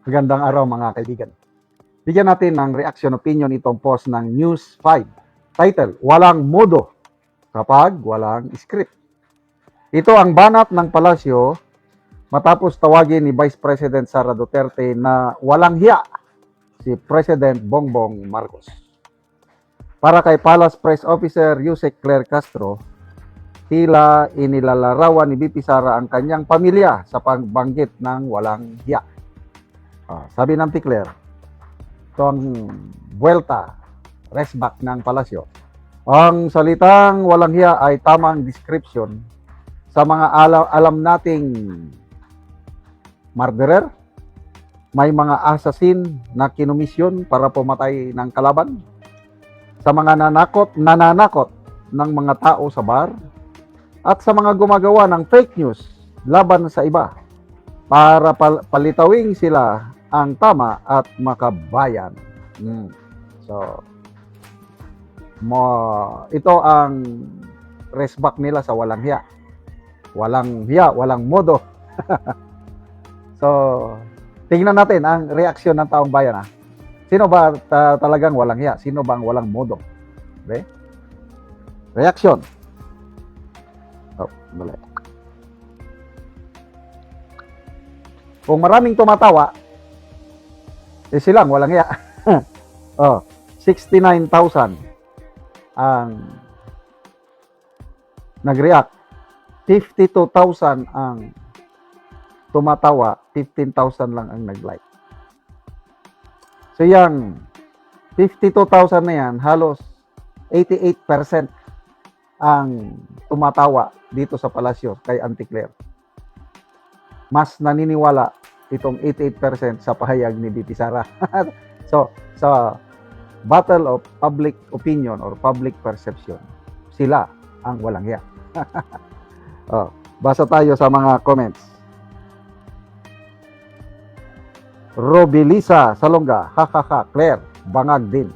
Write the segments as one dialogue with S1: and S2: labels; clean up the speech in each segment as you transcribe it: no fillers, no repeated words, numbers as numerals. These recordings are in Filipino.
S1: Magandang araw mga kaibigan. Bigyan natin ng reaction opinion itong post ng News 5. Title, Walang Modo kapag walang script. Ito ang banat ng palasyo matapos tawagin ni Vice President Sara Duterte na walang hiya si President Bongbong Marcos. Para kay Palace Press Officer Yusek Claire Castro, tila inilalarawan ni BP Sara ang kanyang pamilya sa pagbanggit ng walang hiya. Sabi ng Claire, ito ang buwelta, resback ng palasyo. Ang salitang walang hiya ay tamang description sa mga alam nating murderer, may mga assassin na kinumisyon para pumatay ng kalaban, sa mga nananakot ng mga tao sa bar, at sa mga gumagawa ng fake news laban sa iba para palitawing sila ang tama at makabayan. So, ito ang resback nila sa walang hiya. Walang hiya, walang modo. So, tingnan natin ang reaksyon ng taong bayan. Sino ba talagang walang hiya? Sino bang walang modo? Okay? Reaction. Dali. Kung maraming tumatawa, silang walang hiya. 69,000 ang nag-react. 52,000 ang tumatawa, 15,000 lang ang nag-like. So yung 52,000 na yan, halos 88% ang tumatawa dito sa palasyo kay Auntie Claire. Mas naniniwala itong 88% sa pahayag ni BP Sara. So, sa battle of public opinion or public perception, sila ang walang hiya. Basa tayo sa mga comments. Robilisa Salonga, hahaha, Claire, bangag din.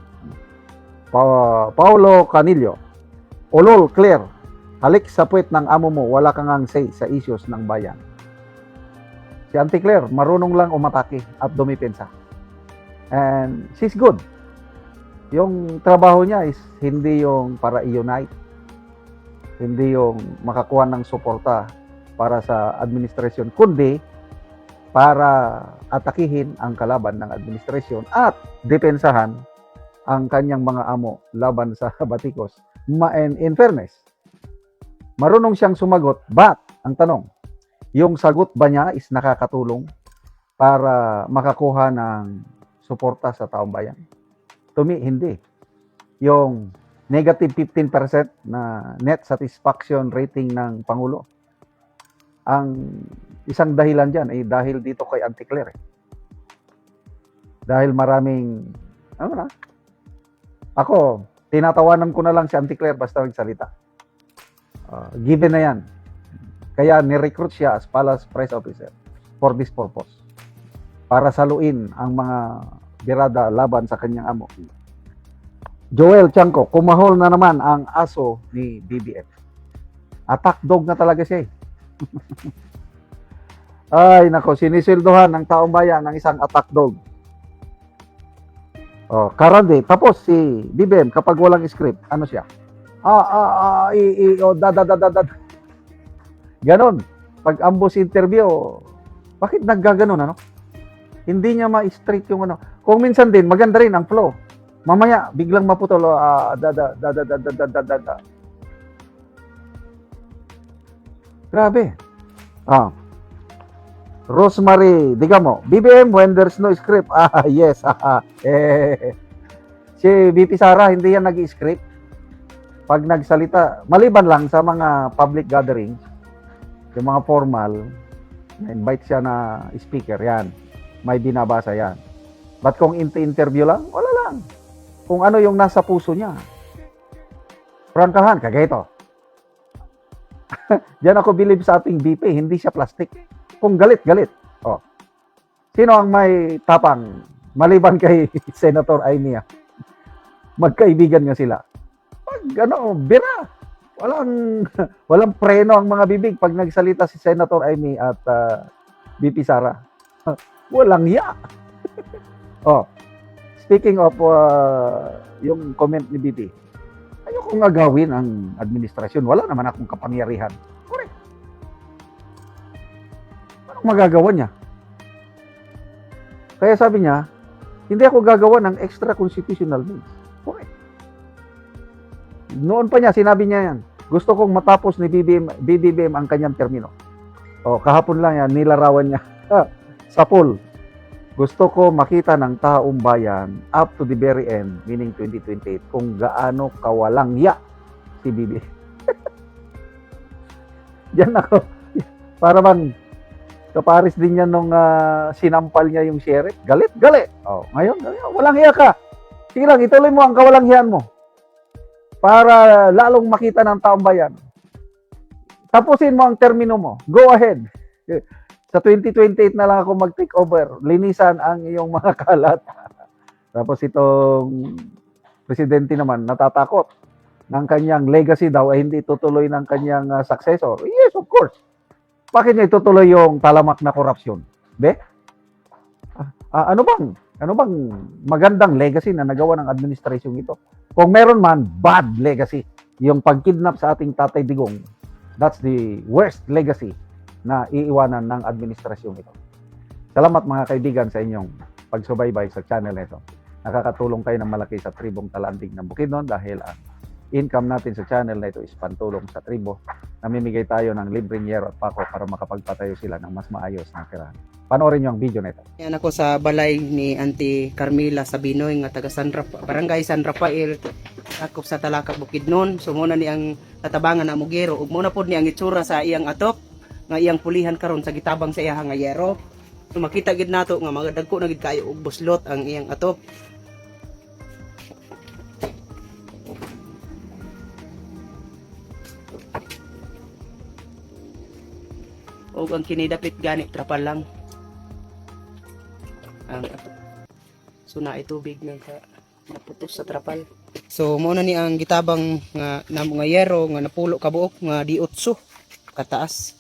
S1: Paulo Canillo, ulol Claire, halik sa puwet ng amo mo, wala kang ang say sa issues ng bayan. Si Auntie Claire, marunong lang umatake at dumipensa. And she's good. Yung trabaho niya is hindi yung para i-unite, hindi yung makakuha ng suporta para sa administrasyon, kundi para atakihin ang kalaban ng administrasyon at depensahan ang kanyang mga amo laban sa batikos. And in fairness, marunong siyang sumagot, but ang tanong, yung sagot ba niya is nakakatulong para makakuha ng suporta sa taong bayan? To me, hindi. Yung negative 15% na net satisfaction rating ng Pangulo, ang isang dahilan dyan ay dahil dito kay Auntie Claire. Dahil maraming, ako, tinatawanan ko na lang si Auntie Claire basta magsalita. Given na yan. Kaya ni-recruit siya as Palace Press Officer for this purpose. Para saluin ang mga birada laban sa kanyang amo. Joel Chanco, kumahol na naman ang aso ni BBM. Attack dog na talaga siya. Ay, nako, sinisilduhan ng taong bayan ng isang attack dog. Karande, tapos si BBM kapag walang script, ano siya? Ganon. Pag ambush interview, bakit naggaganon, ano? Hindi niya ma-straight yung ano. Kung minsan din, maganda rin ang flow. Mamaya, biglang maputol. Grabe. Rosemary, digamo, BBM when there's no script. Yes. Si BP Sara, hindi yan nag-script. Pag nagsalita, maliban lang sa mga public gatherings, yung mga formal, na-invite siya na speaker, yan. May binabasa yan. But kung interview lang, wala lang. Kung ano yung nasa puso niya. Prangkahan, kagaya ito. Diyan ako believe sa ating BP, hindi siya plastic. Kung galit, galit. Sino ang may tapang? Maliban kay Senator Aimee. Magkaibigan nga sila. Pag bira. Walang preno ang mga bibig pag nagsalita si Senator Aimee at BP Sara. Walang hiya. Oh, speaking of yung comment ni Bibi, ayoko nga gawin ang administrasyon. Wala naman akong kapangyarihan. Correct. Anong magagawa niya? Kaya sabi niya, hindi ako gagawa ng extra constitutional means. Correct. Noon pa niya, sinabi niya yan. Gusto kong matapos ni BBM ang kanyang termino. O, kahapon lang yan, nilarawan niya sa poll. Gusto ko makita ng taong bayan up to the very end, meaning 2028, kung gaano kawalang ya si BBM. Diyan ako. Para bang kaparis din yan nung sinampal niya yung sheriff. Galit. Oh, ngayon, walang hiya ka. Sige lang, ituloy mo ang kawalang hiyaan mo. Para lalong makita ng taong bayan. Tapusin mo ang termino mo. Go ahead. Sa 2028 na lang ako mag-take over. Linisan ang iyong mga kalat. Tapos itong presidente naman natatakot ng kanyang legacy daw ay hindi tutuloy ng kanyang successor. Yes, of course. Bakit niya itutuloy yung talamak na korupsyon? Be? Ano bang magandang legacy na nagawa ng administrasyon ito? Kung meron man, bad legacy. Yung pagkidnap sa ating Tatay Digong, that's the worst legacy na iiwanan ng administrasyon ito. Salamat mga kaibigan sa inyong pagsubaybay sa channel nito. Nakakatulong kayo ng malaki sa tribong Talandig ng Bukidnon dahil ang income natin sa channel na ito is pantulong sa tribo. Namimigay tayo ng libreng yero at pako para makapagpatayo sila ng mas maayos na tirahan. Panoorin niyo ang video nito.
S2: Yan ako sa balay ni Auntie Carmela sa Binoy nga taga Barangay San Rafael, sakop sa Talakak Bukidnon. So muna ni ang tatabangan na mugero ug muna pod ni ang itsura sa iyang atop nga iyang pulihan karon sa gitabang sa iyang nga yero. So makita gid nato nga mga dagko na gid kayo og buslot ang iyang atop. O ang kinidapit gani trapal lang ang so na itubig nga naputos sa trapal. So mo na ni ang gitabang nga namo nga yero nga napulo ka buok nga di 8 kataas.